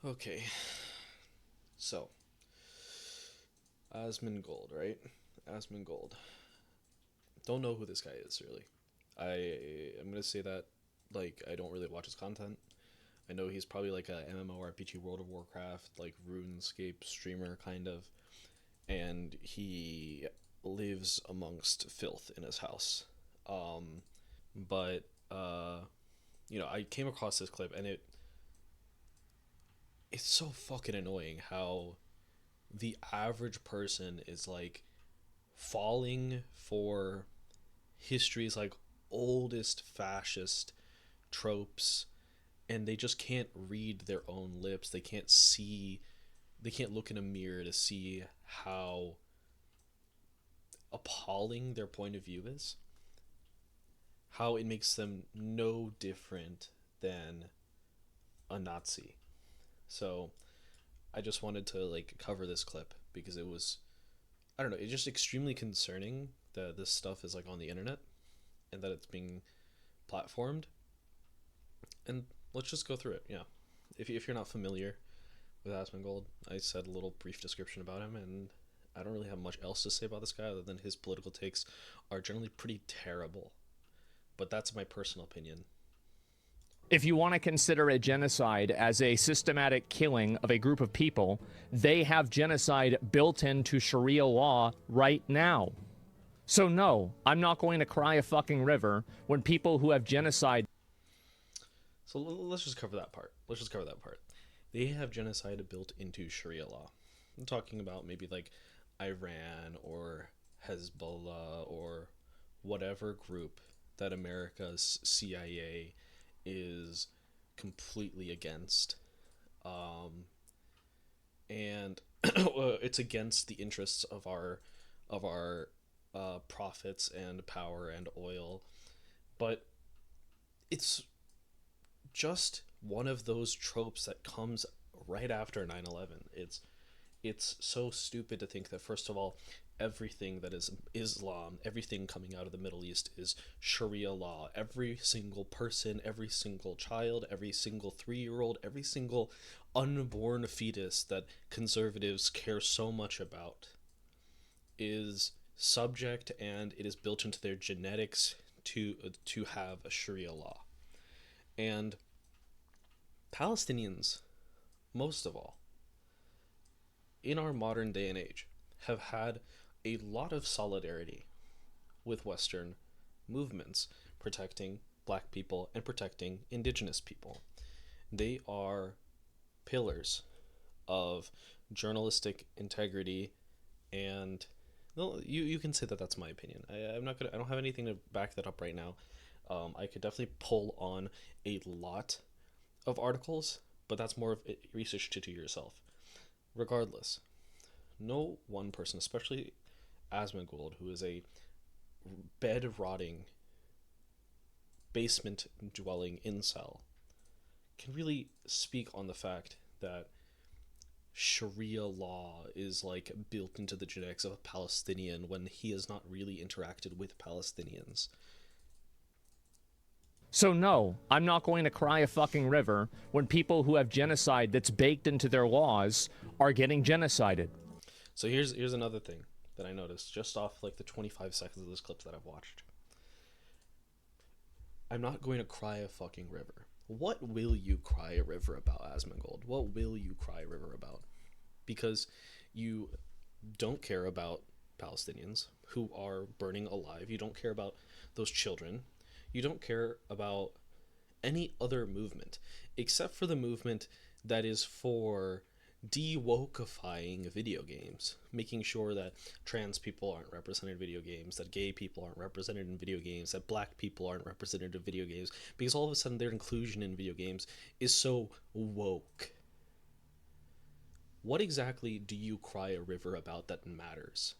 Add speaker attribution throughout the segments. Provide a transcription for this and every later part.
Speaker 1: Okay, so Asmongold, right? Asmongold. Don't know who this guy is really. I'm gonna say that like I don't really watch his content. I know he's probably like a MMORPG World of Warcraft like RuneScape streamer kind of, and he lives amongst filth in his house. Um, but I came across this clip and it's so fucking annoying how the average person is like falling for history's like oldest fascist tropes, and they just can't read their own lips. They can't look in a mirror to see how appalling their point of view is, how it makes them no different than a Nazi. So I just wanted to like cover this clip because it was, I don't know, it's just extremely concerning that this stuff is like on the internet and that it's being platformed. And let's just go through it. Yeah, if you're not familiar with Asmongold, I said a little brief description about him, and I don't really have much else to say about this guy other than his political takes are generally pretty terrible. But that's my personal opinion.
Speaker 2: If you want to consider a genocide as a systematic killing of a group of people, they have genocide built into Sharia law right now. So no, I'm not going to cry a fucking river when people who have genocide.
Speaker 1: So let's just cover that part. Let's just cover that part. They have genocide built into Sharia law. I'm talking about maybe like Iran or Hezbollah or whatever group that America's CIA is completely against. Um, and it's against the interests of our profits and power and oil. But it's just one of those tropes that comes right after 9/11. It's so stupid to think that first of all, everything that is Islam, everything coming out of the Middle East is Sharia law. Every single person, every single child, every single 3-year-old, every single unborn fetus that conservatives care so much about is subject, and it is built into their genetics to have a Sharia law. And Palestinians, most of all, in our modern day and age, have had a lot of solidarity with Western movements protecting black people and protecting indigenous people. They are pillars of journalistic integrity, and well, you can say that that's my opinion. I don't have anything to back that up right now. I could definitely pull on a lot of articles, but that's more of research to do yourself. Regardless, no one person, especially Asmongold, who is a bed rotting, basement dwelling incel, can really speak on the fact that Sharia law is like built into the genetics of a Palestinian when he has not really interacted with Palestinians.
Speaker 2: So no, I'm not going to cry a fucking river when people who have genocide that's baked into their laws are getting genocided.
Speaker 1: So here's another thing that I noticed just off like the 25 seconds of this clip that I've watched. I'm not going to cry a fucking river. What will you cry a river about, Asmongold? What will you cry a river about? Because you don't care about Palestinians who are burning alive. You don't care about those children. You don't care about any other movement except for the movement that is for de-wokeifying video games, making sure that trans people aren't represented in video games, that gay people aren't represented in video games, that black people aren't represented in video games, because all of a sudden their inclusion in video games is so woke. What exactly do you cry a river about that matters?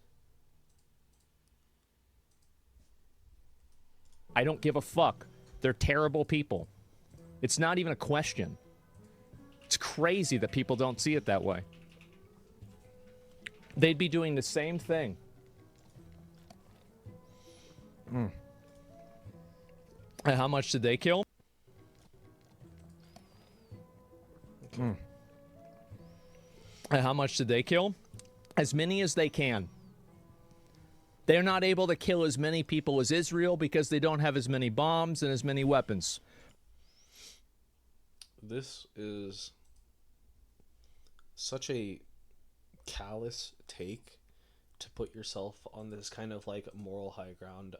Speaker 2: I don't give a fuck. They're terrible people. It's not even a question. It's crazy that people don't see it that way. They'd be doing the same thing. And how much did they kill? And how much did they kill? As many as they can. They're not able to kill as many people as Israel because they don't have as many bombs and as many weapons.
Speaker 1: This is such a callous take to put yourself on this kind of like moral high ground.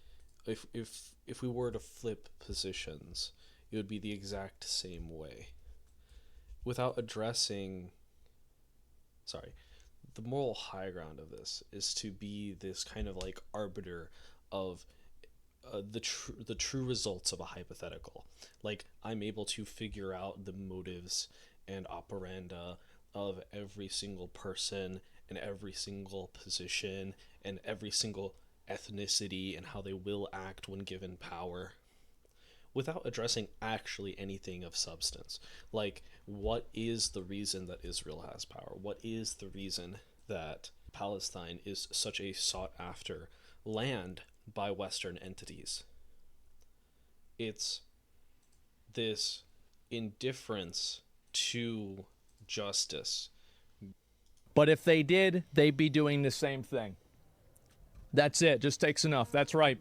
Speaker 1: If we were to flip positions, it would be the exact same way. Without addressing, sorry, the moral high ground of this is to be this kind of like arbiter of the true results of a hypothetical. Like, I'm able to figure out the motives and operanda of every single person and every single position and every single ethnicity and how they will act when given power, without addressing actually anything of substance. Like, what is the reason that Israel has power? What is the reason that Palestine is such a sought after land by Western entities? It's this indifference to justice.
Speaker 2: But if they did, they'd be doing the same thing. That's it. Just takes enough. That's right.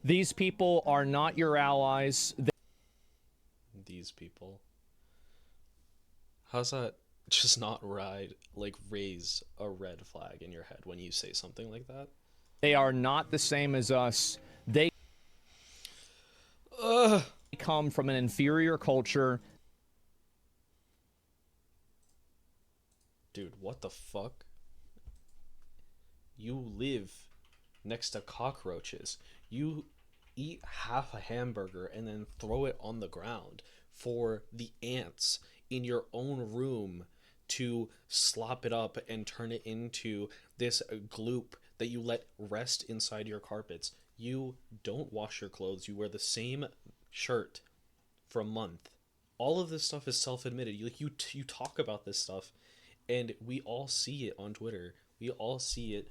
Speaker 2: These people are not your allies.
Speaker 1: These people. How's that just not raise a red flag in your head when you say something like that?
Speaker 2: They are not the same as us. They come from an inferior culture.
Speaker 1: Dude, what the fuck? You live next to cockroaches. You eat half a hamburger and then throw it on the ground for the ants in your own room to slop it up and turn it into this gloop that you let rest inside your carpets. You don't wash your clothes. You wear the same shirt for a month. All of this stuff is self-admitted. You talk about this stuff, and we all see it on Twitter. We all see it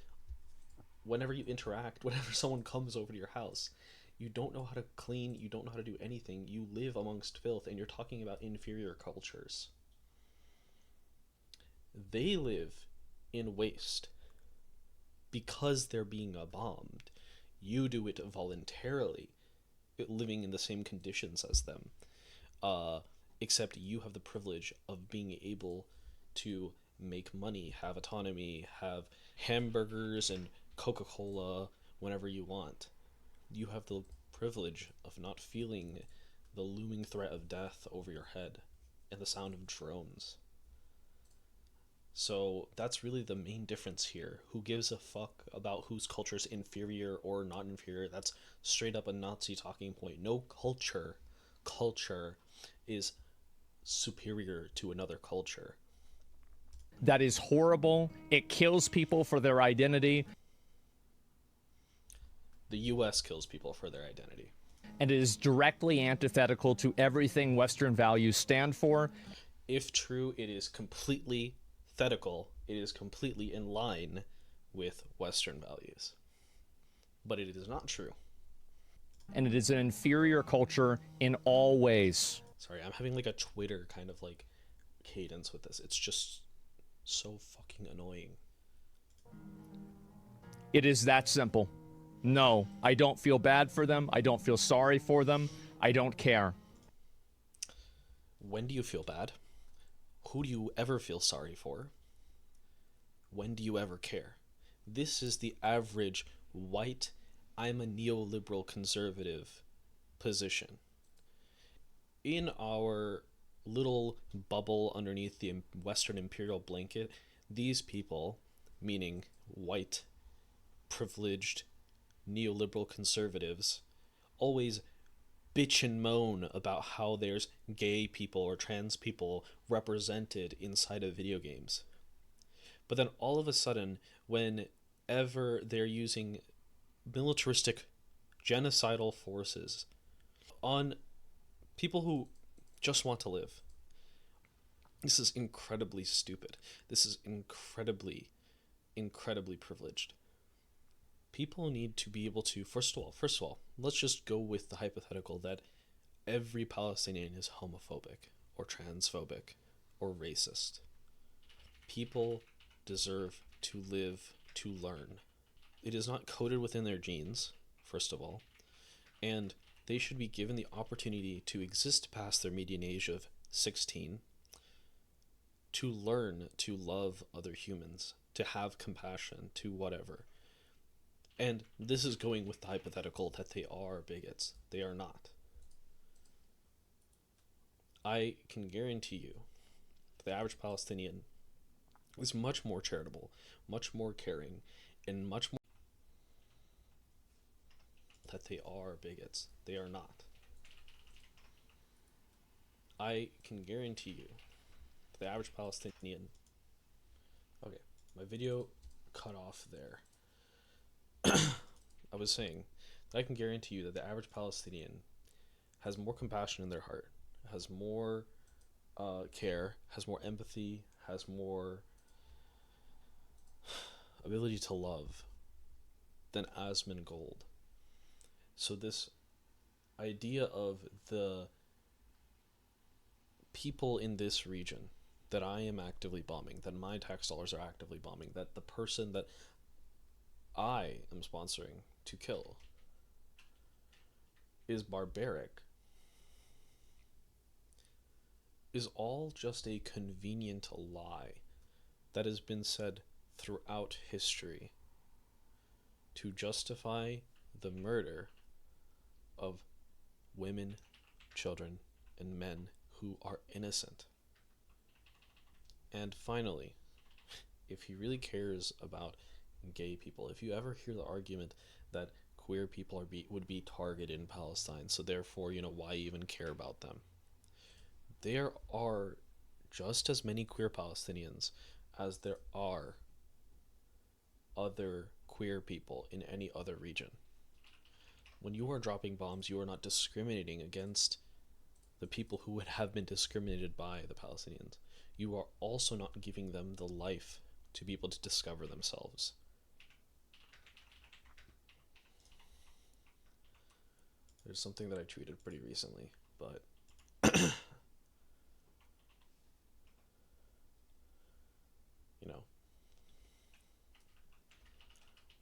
Speaker 1: whenever you interact, whenever someone comes over to your house. You don't know how to clean, you don't know how to do anything. You live amongst filth, and you're talking about inferior cultures. They live in waste because they're being bombed. You do it voluntarily, living in the same conditions as them. Except you have the privilege of being able to make money, have autonomy, have hamburgers and Coca-Cola whenever you want. You have the privilege of not feeling the looming threat of death over your head and the sound of drones. So that's really the main difference here. Who gives a fuck about whose culture is inferior or not inferior? That's straight up a Nazi talking point. No culture is superior to another culture.
Speaker 2: That is horrible. It kills people for their identity.
Speaker 1: The US kills people for their identity.
Speaker 2: And it is directly antithetical to everything Western values stand for.
Speaker 1: If true, it is completely thetical. It is completely in line with Western values. But it is not true.
Speaker 2: And it is an inferior culture in all ways.
Speaker 1: Sorry, I'm having like a Twitter kind of like cadence with this. It's just so fucking annoying.
Speaker 2: It is that simple. No, I don't feel bad for them. I don't feel sorry for them. I don't care.
Speaker 1: When do you feel bad? Who do you ever feel sorry for? When do you ever care? This is the average white, I'm a neoliberal conservative position. In our little bubble underneath the Western imperial blanket, these people, meaning white, privileged, neoliberal conservatives, always bitch and moan about how there's gay people or trans people represented inside of video games. But then all of a sudden, whenever they're using militaristic genocidal forces on people who just want to live, this is incredibly stupid. This is incredibly privileged. People need to be able to, first of all, let's just go with the hypothetical that every Palestinian is homophobic or transphobic or racist. People deserve to live to learn. It is not coded within their genes, first of all, and they should be given the opportunity to exist past their median age of 16, to learn to love other humans, to have compassion, to whatever. And this is going with the hypothetical that they are bigots. They are not. I can guarantee you the average Palestinian is much more charitable, much more caring, and much more that they are bigots. They are not. I can guarantee you the average Palestinian. Okay, my video cut off there. I was saying that I can guarantee you that the average Palestinian has more compassion in their heart, has more care, has more empathy, has more ability to love than Asmongold. So this idea of the people in this region that I am actively bombing, that my tax dollars are actively bombing, that the person that I am sponsoring to kill is barbaric, is all just a convenient lie that has been said throughout history to justify the murder of women, children, and men who are innocent. And finally, if he really cares about gay people, if you ever hear the argument that queer people would be targeted in Palestine, so therefore, why even care about them? There are just as many queer Palestinians as there are other queer people in any other region. When you are dropping bombs, you are not discriminating against the people who would have been discriminated by the Palestinians. You are also not giving them the life to be able to discover themselves. There's something that I tweeted pretty recently, but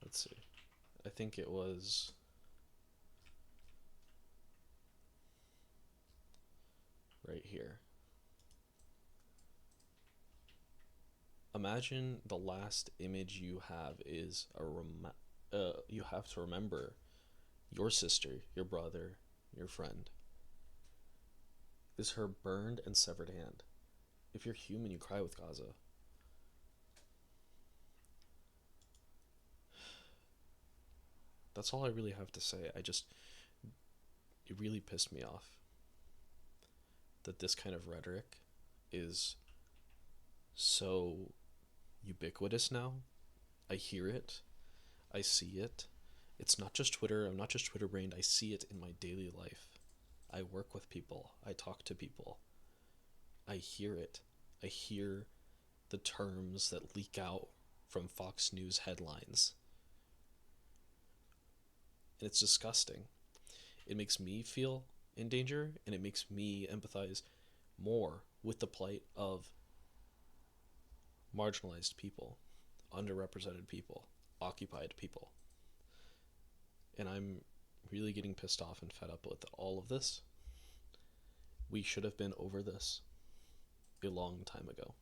Speaker 1: let's see. I think it was right here. Imagine the last image you have is you have to remember your sister, your brother, your friend. Is her burned and severed hand. If you're human, you cry with Gaza. That's all I really have to say. It really pissed me off that this kind of rhetoric is so ubiquitous now. I hear it. I see it. It's not just Twitter. I'm not just Twitter brained. I see it in my daily life. I work with people. I talk to people. I hear it. I hear the terms that leak out from Fox News headlines. And it's disgusting. It makes me feel in danger, and it makes me empathize more with the plight of marginalized people, underrepresented people, occupied people. And I'm really getting pissed off and fed up with all of this. We should have been over this a long time ago.